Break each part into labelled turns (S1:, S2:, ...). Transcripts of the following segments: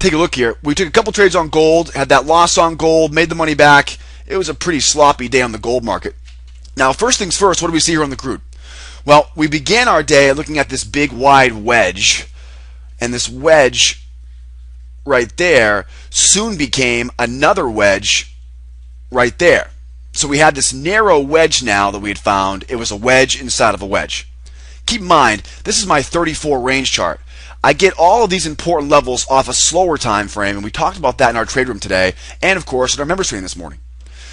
S1: take a look here. We took a couple trades on gold, had that loss on gold, made the money back. It was a pretty sloppy day on the gold market. Now, first things first, what do we see here on the crude? Well, we began our day looking at this big wide wedge, and this wedge right there soon became another wedge right there. So we had this narrow wedge now that we had found. It was a wedge inside of a wedge. Keep in mind, this is my 34 range chart. I get all of these important levels off a slower time frame, and we talked about that in our trade room today, and of course in our members training this morning.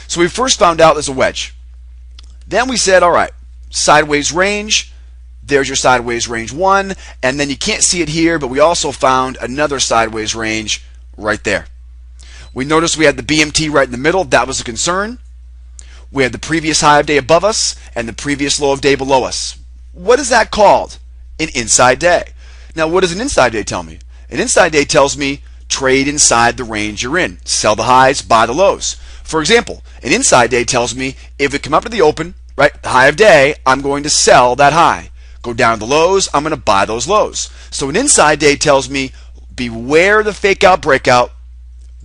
S1: So we first found out there's a wedge. Then we said, all right, sideways range, there's your sideways range 1, and then you can't see it here, but we also found another sideways range right there. We noticed we had the BMT right in the middle. That was a concern. We had the previous high of day above us and the previous low of day below us. What is that called? An inside day. Now, what does an inside day tell me? An inside day tells me trade inside the range you're in. Sell the highs, buy the lows. For example, an inside day tells me if it come up to the open, right, the high of day, I'm going to sell that high. Go down to the lows, I'm going to buy those lows. So an inside day tells me beware the fake out breakout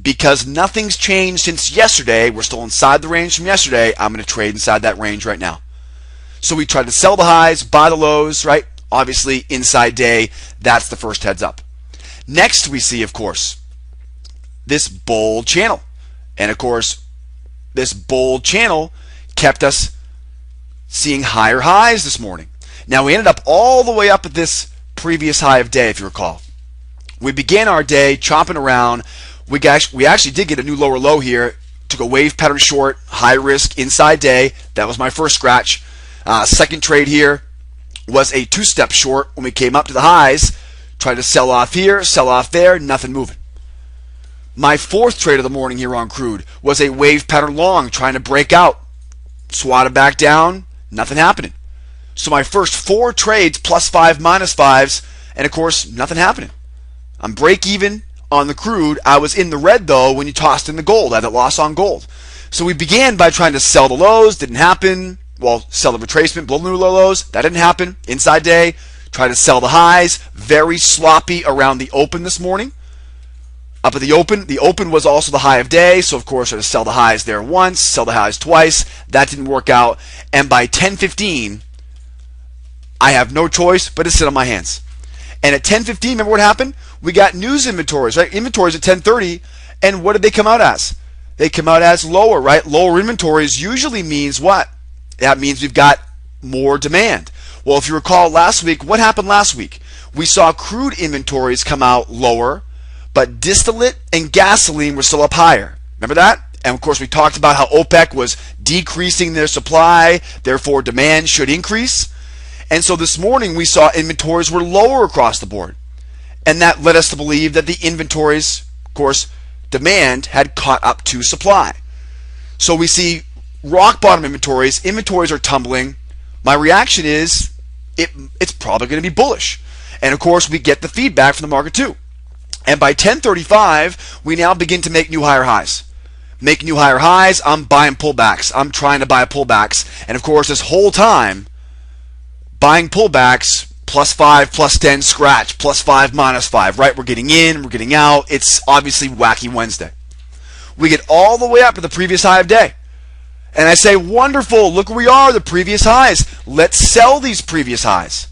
S1: because nothing's changed since yesterday. We're still inside the range from yesterday. I'm going to trade inside that range right now. So we try to sell the highs, buy the lows, right? Obviously, inside day, that's the first heads up. Next, we see, of course, this bold channel. And of course, this bold channel kept us seeing higher highs this morning. Now, we ended up all the way up at this previous high of day, if you recall. We began our day chopping around. We actually did get a new lower low here. Took a wave pattern short, high risk, inside day. That was my first scratch. Second trade here was a two-step short when we came up to the highs. Tried to sell off here, sell off there, nothing moving. My fourth trade of the morning here on crude was a wave pattern long, trying to break out. Swatted back down, nothing happening. So my first 4 trades, +5, -5s, and of course, nothing happening. I'm break even on the crude. I was in the red though when you tossed in the gold. I had that loss on gold. So we began by trying to sell the lows, didn't happen. Well, sell the retracement below the new low lows, that didn't happen. Inside day, try to sell the highs, very sloppy around the open this morning. Up at the open was also the high of day, so of course I had to sell the highs there once, sell the highs twice. That didn't work out, and by 10:15, I have no choice but to sit on my hands. And at 10:15, remember what happened? We got news inventories, right? Inventories at 10:30, and what did they come out as? They come out as lower, right? Lower inventories usually means what? That means we've got more demand. Well, if you recall last week, what happened last week? We saw crude inventories come out lower, but distillate and gasoline were still up higher. Remember that? And of course, we talked about how OPEC was decreasing their supply, therefore demand should increase. And so this morning we saw inventories were lower across the board. And that led us to believe that the inventories, of course, demand had caught up to supply. So we see rock bottom inventories. Inventories are tumbling. My reaction is it's probably going to be bullish. And of course, we get the feedback from the market too. And by 10:35, we now begin to make new higher highs. Make new higher highs. I'm buying pullbacks. I'm trying to buy pullbacks. And of course, this whole time, buying pullbacks, +5, +10, scratch, +5, -5, right? We're getting in, we're getting out. It's obviously Wacky Wednesday. We get all the way up to the previous high of day. And I say, wonderful, look where we are, the previous highs. Let's sell these previous highs.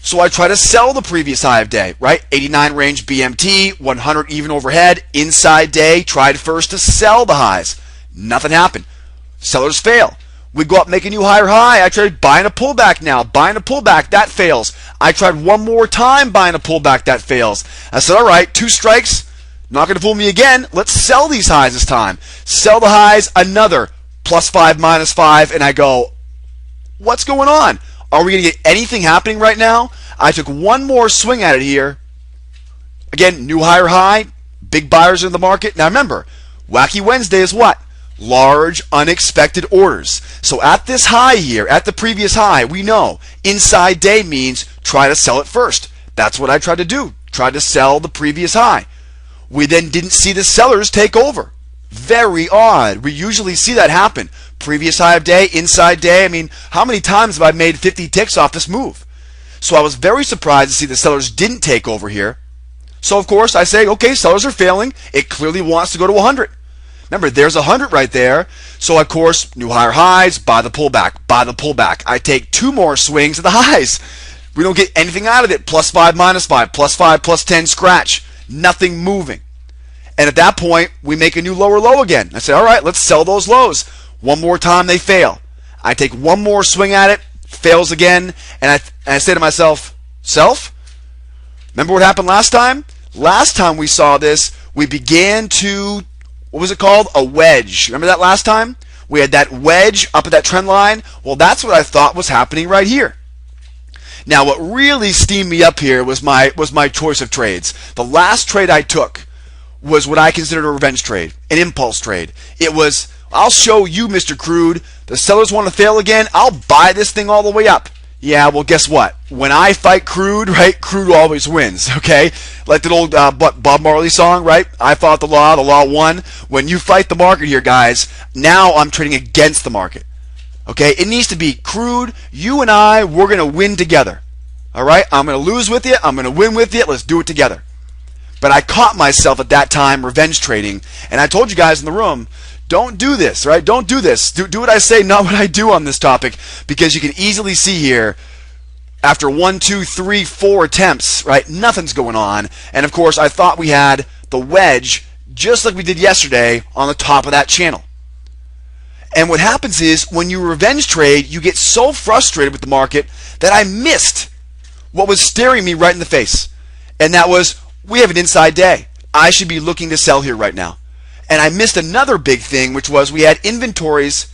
S1: So I try to sell the previous high of day, right? 89 range BMT, 100 even overhead, inside day, tried first to sell the highs. Nothing happened. Sellers fail. We go up, make a new higher high. I tried buying a pullback now. Buying a pullback, that fails. I tried one more time buying a pullback, that fails. I said, all right, 2 strikes. Not going to fool me again. Let's sell these highs this time. Sell the highs, another +5, -5, and I go, what's going on? Are we going to get anything happening right now? I took one more swing at it here. Again, new higher high, big buyers in the market. Now remember, Wacky Wednesday is what? Large, unexpected orders. So at this high here, at the previous high, we know inside day means try to sell it first. That's what I tried to do. Tried to sell the previous high. We then didn't see the sellers take over. Very odd. We usually see that happen. Previous high of day, inside day. I mean, how many times have I made 50 ticks off this move? So I was very surprised to see the sellers didn't take over here. So of course I say, okay, sellers are failing. It clearly wants to go to 100. Remember, there's 100 right there. So of course, new higher highs, buy the pullback, buy the pullback. I take 2 more swings at the highs. We don't get anything out of it. +5, -5, +5, +10, scratch. Nothing moving. And at that point, we make a new lower low again. I say, all right, let's sell those lows. One more time, they fail. I take one more swing at it, fails again, and I say to myself, self, remember what happened last time? Last time we saw this, we began to, what was it called? A wedge. Remember that last time? We had that wedge up at that trend line. Well, that's what I thought was happening right here. Now, what really steamed me up here was my choice of trades. The last trade I took was what I considered a revenge trade, an impulse trade. It was, I'll show you, Mr. Crude. The sellers want to fail again. I'll buy this thing all the way up. Yeah, well, guess what? When I fight crude, right, crude always wins, okay? Like that old Bob Marley song, right? I fought the law won. When you fight the market here, guys, now I'm trading against the market, okay? It needs to be crude. You and I, we're going to win together, all right? I'm going to lose with you. I'm going to win with you. Let's do it together. But I caught myself at that time revenge trading, and I told you guys in the room, don't do this, right? Don't do this. Do what I say, not what I do on this topic, because you can easily see here, after 1, 2, 3, 4 attempts, right, nothing's going on. And of course, I thought we had the wedge, just like we did yesterday, on the top of that channel. And what happens is, when you revenge trade, you get so frustrated with the market that I missed what was staring me right in the face. And that was, we have an inside day. I should be looking to sell here right now. And I missed another big thing, which was we had inventories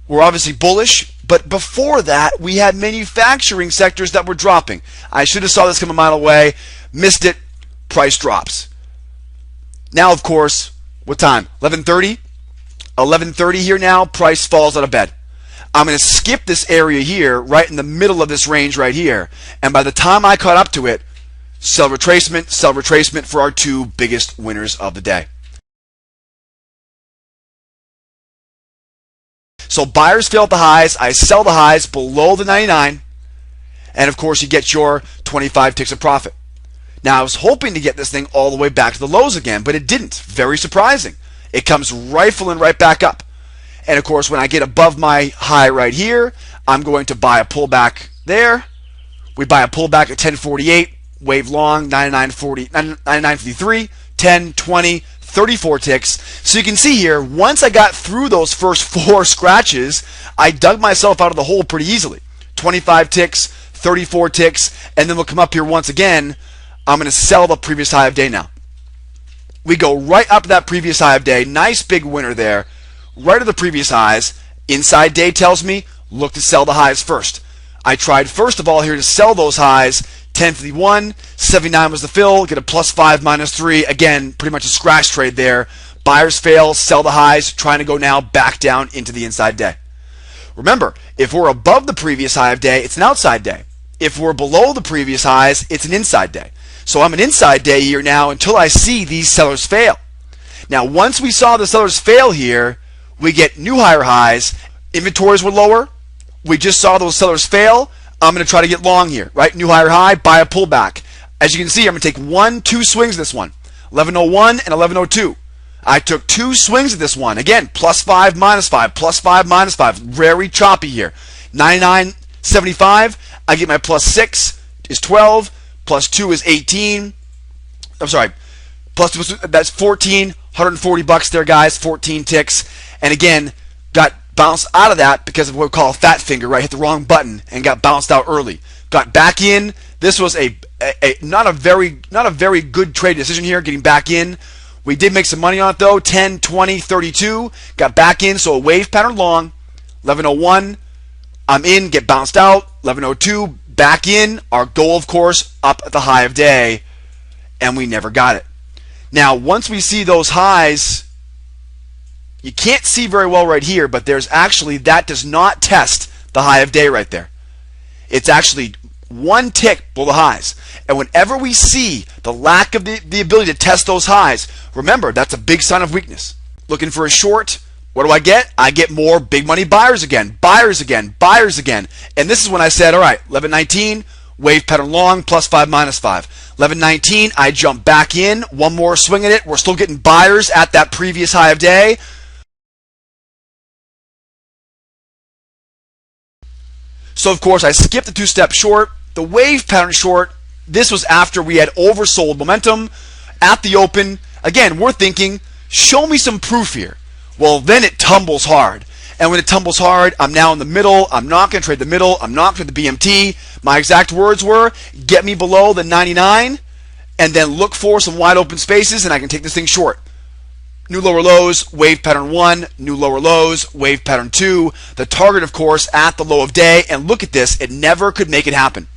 S1: were obviously bullish, but before that, we had manufacturing sectors that were dropping. I should have saw this come a mile away, missed it, price drops. Now, of course, what time? 11:30? 11:30 here now, price falls out of bed. I'm going to skip this area here, right in the middle of this range right here, and by the time I caught up to it, sell retracement for our 2 biggest winners of the day. So buyers fail at the highs. I sell the highs below the 99. And of course, you get your 25 ticks of profit. Now, I was hoping to get this thing all the way back to the lows again, but it didn't. Very surprising. It comes rifling right back up. And of course, when I get above my high right here, I'm going to buy a pullback there. We buy a pullback at 1048, wave long, 99.53, 10, 20, 34 ticks. So you can see here, once I got through those first 4 scratches, I dug myself out of the hole pretty easily. 25 ticks, 34 ticks, and then we'll come up here once again. I'm going to sell the previous high of day now. We go right up to that previous high of day. Nice big winner there. Right to the previous highs. Inside day tells me, look to sell the highs first. I tried first of all here to sell those highs. 1051, 79 was the fill, get a +5 -3. Again, pretty much a scratch trade there. Buyers fail, sell the highs, trying to go now back down into the inside day. Remember, if we're above the previous high of day, it's an outside day. If we're below the previous highs, it's an inside day. So I'm an inside day here now until I see these sellers fail. Now, once we saw the sellers fail here, we get new higher highs. Inventories were lower. We just saw those sellers fail. I'm going to try to get long here, right? New higher high, buy a pullback. As you can see, I'm going to take 1, 2 swings this one. 1101 and 1102. I took 2 swings at this one. Again, +5, -5, +5, -5. Very choppy here. 99.75. I get my +6 is 12. +2 is 18. I'm sorry. +2, that's 14. $140 there, guys. 14 ticks. And again, got bounced out of that because of what we call a fat finger, right? Hit the wrong button and got bounced out early. Got back in. This was not a very good trade decision here, getting back in. We did make some money on it though. 10, 20, 32. Got back in, so a wave pattern long. 1101. I'm in, get bounced out. 1102, back in. Our goal, of course, up at the high of day, and we never got it. Now, once we see those highs, you can't see very well right here, but there's actually, that does not test the high of day right there. It's actually 1 tick below the highs. And whenever we see the lack of the ability to test those highs, remember, that's a big sign of weakness. Looking for a short, what do I get? I get more big money buyers again, buyers again, buyers again. And this is when I said, all right, 1119, wave pattern long, +5, -5. 11.19, I jump back in, one more swing at it. We're still getting buyers at that previous high of day. So of course I skipped the two-step short, the wave pattern short. This was after we had oversold momentum at the open. Again, we're thinking, show me some proof here. Well, then it tumbles hard. And when it tumbles hard, I'm now in the middle. I'm not going to trade the middle. I'm not going to trade the BMT. My exact words were, get me below the 99 and then look for some wide open spaces and I can take this thing short. New lower lows, wave pattern 1, new lower lows, wave pattern 2. The target, of course, at the low of day. And look at this, it never could make it happen.